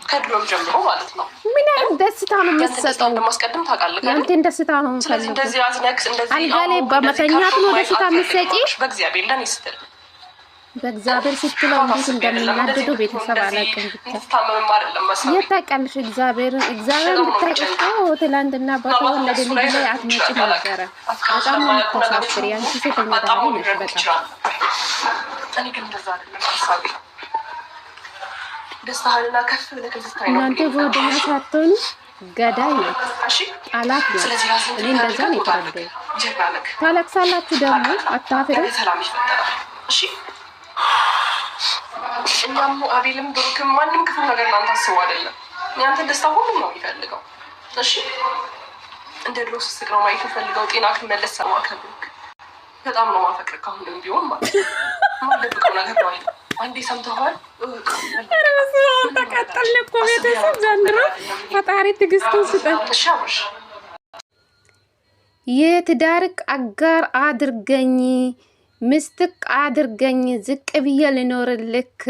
ከድሮም ጀምሮ ማለት ነው። ምን አይነት ደስታ ነው የምትሰጠው? እንደማስቀድም ታውቃለህ። ያንተን ደስታ ነው የምፈልገው። እንደዚህ አዝነክስ እንደዚህ አልጋ ላይ በመተኛት ነው ደስታ የምትሰጪ? በእግዚአብሔር ለኔ ስትል በእግዚአብሔር ስትለው እንዴት እንደሚናደዱ ቤተሰብ አላውቅም። ብቻ የት ታውቂያለሽ? እግዚአብሔር ብታውቂ እኮ ትላንትና በተወለደ ልጅ ላይ አትመጪ ነበረ። በጣም ነው የምታሳፍሪ አንቺ ሴተኛ ዳሪ ነሽ። በጣም እኔ ግን እንደዛ አይደለም ሀሳቤ። ደስታህንና ከፍ ብለህ እንድታይ ነው። እናንተ ጓደኛ ሳትሆኑ ገዳይ ነው፣ ጠላት ነው። እኔ እንደዛ ነው የተረዳሁት። ታለቅሳላችሁ ደግሞ አታፍሩ። እሺ እኛም አቤልም ብሩክም ማንም ክፉ ነገር ላንተ አስቡ አይደለም። ያንተ ደስታ ሁሉም ነው የሚፈልገው። እሺ እንደ ድሮ ስስቅ ነው ማየት ፈልገው። ጤና ክመለስ ሰማ ከብሩክ በጣም ነው ማፈቅር ካሁንም ቢሆን ማለት ነው። ማለብቀው ነገር ነው አይደል? አንዴ ሰምተዋል። ተቃጠልን እኮ ቤተሰብ ዘንድሮ። ፈጣሪ ትዕግስቱን ስጠን። የትዳርቅ አጋር አድርገኝ፣ ምስትቅ አድርገኝ፣ ዝቅ ብዬ ልኖርልክ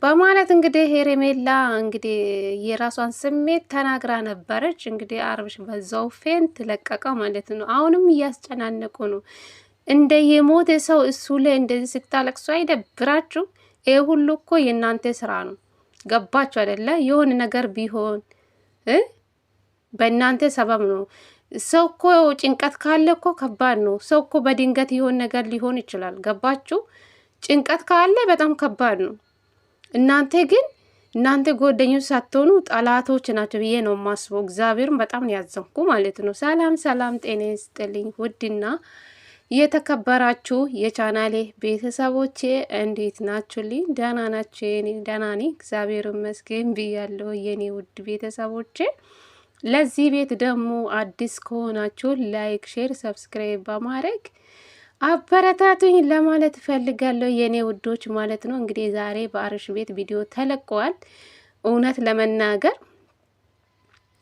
በማለት እንግዲህ ሄርሜላ እንግዲህ የራሷን ስሜት ተናግራ ነበረች። እንግዲህ አብርሽ በዛው ፌንት ለቀቀ ማለት ነው። አሁንም እያስጨናነቁ ነው። እንደ የሞተ ሰው እሱ ላይ እንደዚህ ስታለቅሱ አይደብራችሁ? ይሄ ሁሉ እኮ የእናንተ ስራ ነው። ገባችሁ አይደለ? የሆነ ነገር ቢሆን በእናንተ ሰበብ ነው። ሰው እኮ ጭንቀት ካለ እኮ ከባድ ነው። ሰው እኮ በድንገት የሆነ ነገር ሊሆን ይችላል። ገባችሁ? ጭንቀት ካለ በጣም ከባድ ነው። እናንተ ጓደኞች ሳትሆኑ ጠላቶች ናቸው ብዬ ነው የማስበው። እግዚአብሔርን በጣም ያዘንኩ ማለት ነው። ሰላም ሰላም፣ ጤና ይስጥልኝ ውድና የተከበራችሁ የቻናሌ ቤተሰቦቼ እንዴት ናችሁልኝ? ደህና ናችሁ? የኔ ደህና ነኝ እግዚአብሔር ይመስገን ብያለሁ የኔ ውድ ቤተሰቦቼ። ለዚህ ቤት ደግሞ አዲስ ከሆናችሁ ላይክ፣ ሼር፣ ሰብስክራይብ በማድረግ አበረታቱኝ ለማለት እፈልጋለሁ የኔ ውዶች ማለት ነው። እንግዲህ ዛሬ በአብርሽ ቤት ቪዲዮ ተለቀዋል። እውነት ለመናገር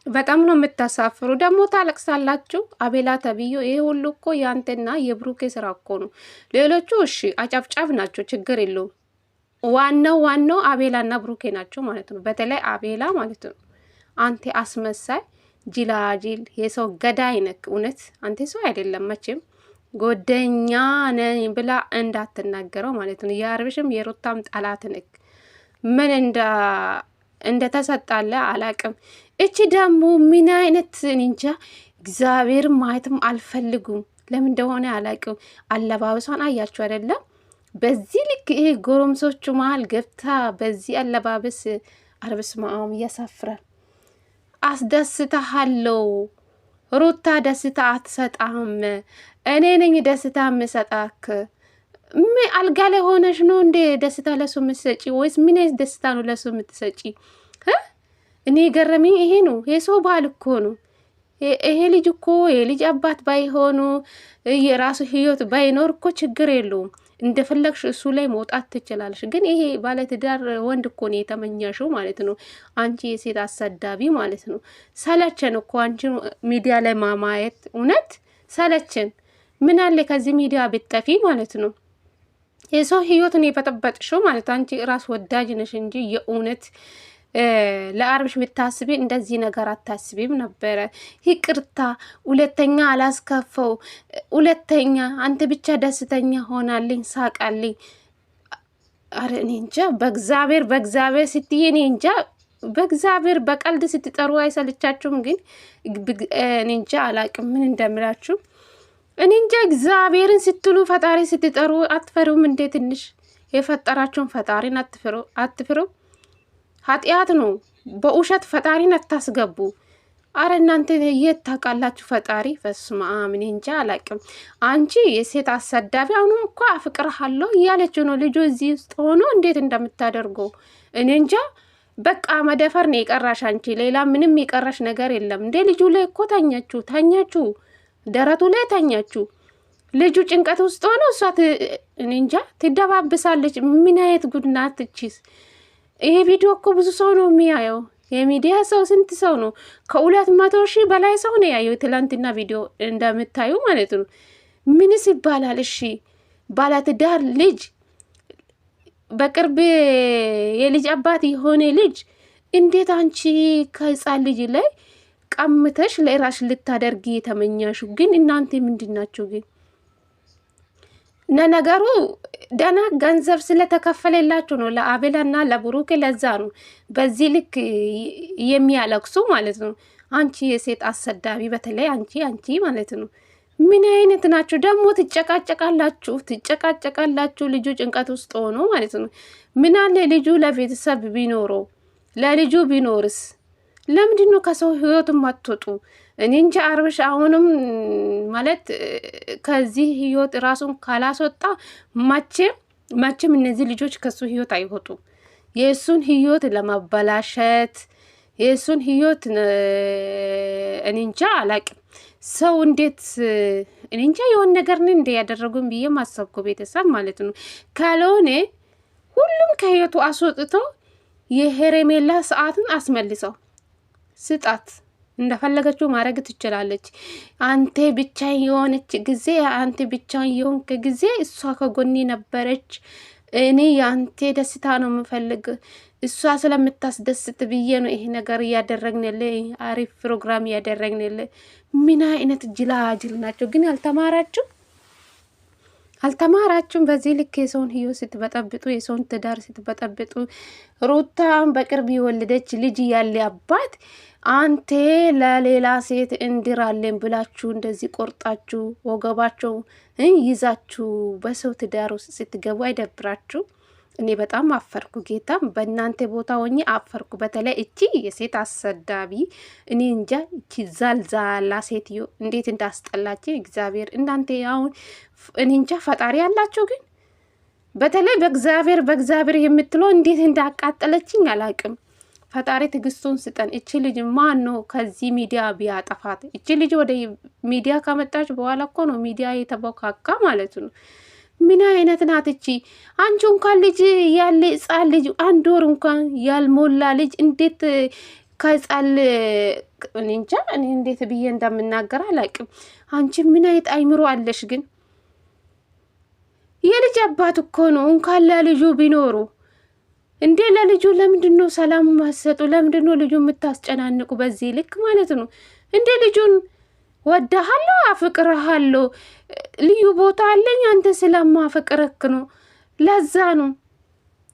በጣም ነው የምታሳፍሩ። ደግሞ ታለቅሳላችሁ። አቤላ ተብዮ ይሄ ሁሉ እኮ ያንተና የብሩኬ ስራ እኮ ነው። ሌሎቹ እሺ አጫፍጫፍ ናቸው፣ ችግር የለውም። ዋናው አቤላና ብሩኬ ናቸው ማለት ነው። በተለይ አቤላ ማለት ነው። አንተ አስመሳይ ጅላጅል፣ የሰው ገዳይ ነክ። እውነት አንተ ሰው አይደለም መቼም። ጎደኛ ነኝ ብላ እንዳትናገረው ማለት ነው። የአብርሽም የሩታም ጠላት ነክ። ምን እንደተሰጣለ አላቅም። እቺ ደግሞ ምን አይነት እንጃ፣ እግዚአብሔር ማየትም አልፈልጉም። ለምን እንደሆነ አላቅም። አለባበሷን አያችሁ አይደለም? በዚህ ልክ ይሄ ጎረምሶቹ መሀል ገብታ በዚህ አለባበስ አርብስ ማአም ያሳፍራል። አስደስታሃለው ሩታ፣ ደስታ አትሰጣም። እኔ ነኝ ደስታ የምሰጣክ። አልጋ ላይ ሆነሽ ነው እንዴ ደስታ ለሱ የምትሰጪ? ወይስ ምን አይነት ደስታ ነው ለሱ የምትሰጪ? እኔ ገረመኝ ይሄ ነው። የሰው ባል እኮ ነው ይሄ ልጅ እኮ የልጅ አባት ባይሆኑ የራሱ ህይወት ባይኖር እኮ ችግር የለውም። እንደፈለግሽ እሱ ላይ መውጣት ትችላለሽ። ግን ይሄ ባለትዳር ወንድ እኮ ነው የተመኛሽው ማለት ነው። አንቺ የሴት አሰዳቢ ማለት ነው። ሰለቸን እኮ አንቺ ሚዲያ ላይ ማማየት፣ እውነት ሰለቸን። ምን አለ ከዚህ ሚዲያ ብትጠፊ ማለት ነው። የሰው ህይወትን የበጠበጥሽው ማለት አንቺ ራስ ወዳጅ ነሽ እንጂ የእውነት ለአብርሽ ብታስቢ እንደዚህ ነገር አታስቢም ነበረ። ይቅርታ፣ ሁለተኛ አላስከፈው፣ ሁለተኛ አንተ ብቻ ደስተኛ ሆናልኝ፣ ሳቃልኝ። አረ እኔ እንጃ። በእግዚአብሔር ስትይ እኔ እንጃ። በእግዚአብሔር በቀልድ ስትጠሩ አይሰልቻችሁም? ግን እኔ እንጃ አላቅም ምን እንደምላችሁ። እኔ እንጃ። እግዚአብሔርን ስትሉ ፈጣሪ ስትጠሩ አትፈሩም እንዴ? ትንሽ የፈጠራችሁን ፈጣሪን አትፍሩ? ኃጢአት ነው። በውሸት ፈጣሪን አታስገቡ። አረ እናንተ የት ታውቃላችሁ ፈጣሪ? በስመ አብ እኔ እንጃ አላቅም። አንቺ የሴት አሰዳቢ አሁንም እኮ አፍቅርሃለሁ እያለች ነው ልጁ እዚህ ውስጥ ሆኖ እንዴት እንደምታደርገው እኔ እንጃ። በቃ መደፈር ነው የቀራሽ አንቺ። ሌላ ምንም የቀራሽ ነገር የለም እንዴ? ልጁ ላይ እኮ ተኛችሁ፣ ደረቱ ላይ ተኛችሁ። ልጁ ጭንቀት ውስጥ ሆኖ እሷ እኔ እንጃ ትደባብሳለች። ምን አይነት ጉድ ናት እቺስ? ይሄ ቪዲዮ እኮ ብዙ ሰው ነው የሚያየው። የሚዲያ ሰው ስንት ሰው ነው? 200,000 በላይ ሰው ነው ያየው ትላንትና ቪዲዮ እንደምታዩ ማለት ነው። ምንስ ይባላል? እሺ ባለትዳር ልጅ፣ በቅርብ የልጅ አባት የሆነ ልጅ እንዴት አንቺ ከህፃን ልጅ ላይ ቀምተሽ ለራሽ ልታደርጊ የተመኛሹ? ግን እናንተ ምንድናችሁ ግን? ነገሩ ደና ገንዘብ ስለተከፈለላችሁ ነው ለአቤላና ለብሩክ። ለዛ ነው በዚህ ልክ የሚያለቅሱ ማለት ነው። አንቺ የሴት አሰዳቢ፣ በተለይ አንቺ ማለት ነው። ምን አይነት ናችሁ ደግሞ? ትጨቃጨቃላችሁ። ልጁ ጭንቀት ውስጥ ሆኖ ማለት ነው። ምን አለ ልጁ ለቤተሰብ ቢኖረው፣ ለልጁ ቢኖርስ? ለምንድን ነው ከሰው ህይወት ማትወጡ? እኔ እንጃ። አብርሽ አሁንም ማለት ከዚህ ህይወት ራሱን ካላስወጣ መቼም እነዚህ ልጆች ከሱ ህይወት አይወጡ። የእሱን ህይወት ለማበላሸት የእሱን ህይወት እኔ እንጃ አላቅም። ሰው እንዴት እኔ እንጃ የሆነ ነገር ነው እንደ ያደረጉን ብዬ ማሰብኩ ቤተሰብ ማለት ነው። ካልሆነ ሁሉም ከህይወቱ አስወጥቶ የሄሬሜላ ሰዓትን አስመልሰው ስጣት። እንደፈለገችው ማድረግ ትችላለች። አንተ ብቻ የሆነች ጊዜ አንተ ብቻ የሆንክ ጊዜ እሷ ከጎኒ ነበረች። እኔ የአንተ ደስታ ነው የምፈልግ። እሷ ስለምታስደስት ብዬ ነው ይሄ ነገር እያደረግንል፣ አሪፍ ፕሮግራም እያደረግንል። ምን አይነት ጅላጅል ናቸው ግን? አልተማራችሁም። በዚህ ልክ የሰውን ህይወት ስትበጠብጡ፣ የሰውን ትዳር ስትበጠብጡ። ሩታን በቅርብ የወለደች ልጅ ያለ አባት አንተ ለሌላ ሴት እንድራለን ብላችሁ እንደዚህ ቆርጣችሁ ወገባቸው ይዛችሁ በሰው ትዳር ውስጥ ስትገቡ አይደብራችሁ? እኔ በጣም አፈርኩ። ጌታም በእናንተ ቦታ ሆኜ አፈርኩ። በተለይ እቺ የሴት አሰዳቢ እኔ እንጃ፣ እቺ ዛልዛላ ሴትዮ እንዴት እንዳስጠላች እግዚአብሔር። እናንተ አሁን እኔ እንጃ ፈጣሪ ያላችሁ ግን በተለይ በእግዚአብሔር የምትለው እንዴት እንዳቃጠለችኝ አላቅም። ፈጣሪ ትግስቱን ስጠን። እቺ ልጅ ማን ነው ከዚህ ሚዲያ ቢያጠፋት? እቺ ልጅ ወደ ሚዲያ ከመጣች በኋላ እኮ ነው ሚዲያ የተቦካካ ማለት ነው። ምን አይነት ናት እቺ? አንቺ እንኳን ልጅ ያለ ህጻን ልጅ 1 ወር እንኳን ያልሞላ ልጅ እንዴት ከህጻን እንጃ እኔ እንዴት ብዬ እንደምናገር አላውቅም። አንቺ ምን አይነት አይምሮ አለሽ ግን? የልጅ አባት እኮ ነው። እንኳን ለልጁ ቢኖሩ እንዴ ለልጁ ለምንድነው ሰላም ማሰጡ? ለምንድነው ልጁ የምታስጨናንቁ በዚህ ልክ ማለት ነው? እንዴ ልጁን ወዳሃለሁ፣ አፍቅርሃለሁ፣ ልዩ ቦታ አለኝ አንተ ስለማፈቅርክ ነው፣ ለዛ ነው።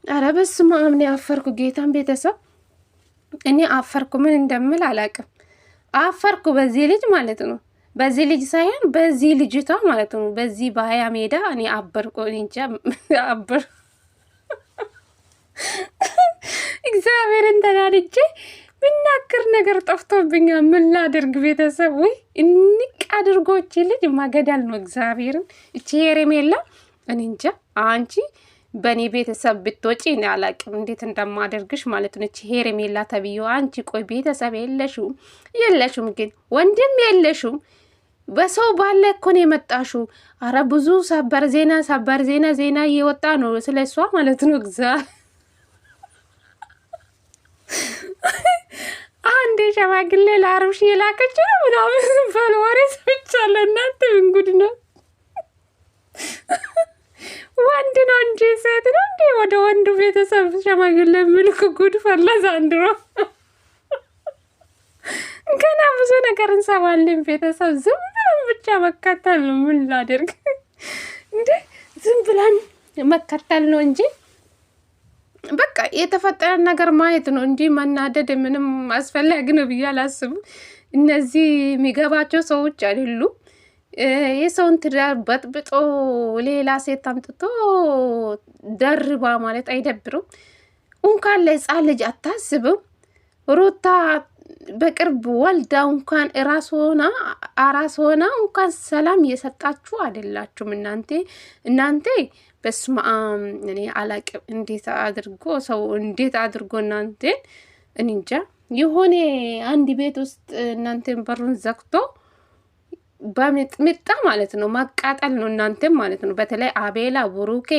ኧረ በስመ አብ ነው ያፈርኩ። ጌታን ቤተሰብ እኔ አፈርኩ። ምን እንደምል አላውቅም። አፈርኩ በዚህ ልጅ ማለት ነው። በዚህ ልጅ ሳይሆን በዚህ ልጅቷ ማለት ነው። በዚህ በሀያ ሜዳ እኔ አበርኩ። እኔ እንጃ አበር እግዚአብሔርን ተናድጄ ምናክር ነገር ጠፍቶብኛል። ምን ላድርግ ቤተሰብ? ወይ እንቅ አድርጎች ልጅ ማገዳል ነው እግዚአብሔርን። እቺ ሄሬሜላ እኔ እንጃ። አንቺ በእኔ ቤተሰብ ብትወጪ እኔ አላቅም እንዴት እንደማደርግሽ ማለት ነው። እቺ ሄሬሜላ ተብዬው አንቺ ቆይ ቤተሰብ የለሹም ግን ወንድም የለሹም። በሰው ባለ እኮ ነው የመጣሽው። አረ ብዙ ሰበር ዜና እየወጣ ነው ስለ እሷ ማለት ነው። አንዴ ሸማግሌ ለአብርሽ የላከች ነው ምናምን ፎሎወር ሰብቻለሁ። እናንተ ምን ጉድ ነው? ወንድ ነው እንጂ ሴት ነው እንዴ? ወደ ወንዱ ቤተሰብ ሸማግሌ ምልክ ጉድ ፈላ ዘንድሮ። ገና ብዙ ነገር እንሰማለን ቤተሰብ። ዝም ብለን ብቻ መከተል ነው። ምን ላደርግ እንዴ? ዝም ብለን መከተል ነው እንጂ በቃ የተፈጠረ ነገር ማየት ነው እንጂ መናደድ ምንም አስፈላጊ ነው ብዬ አላስብም። እነዚህ የሚገባቸው ሰዎች አይደሉም። የሰውን ትዳር በጥብጦ ሌላ ሴት አምጥቶ ደርባ ማለት አይደብሩም? እንኳን ለህፃን ልጅ አታስብም? ሩታ በቅርብ ወልዳ እንኳን አራስ ሆና እንኳን ሰላም እየሰጣችሁ አይደላችሁም እናንተ በስመ አብ እኔ አላቅም። እንዴት አድርጎ እናንተን እንጃ የሆነ አንድ ቤት ውስጥ እናንተን በሩን ዘግቶ በምጥምጣ ማለት ነው ማቃጠል ነው እናንተን ማለት ነው። በተለይ አቤላ ብሩኬ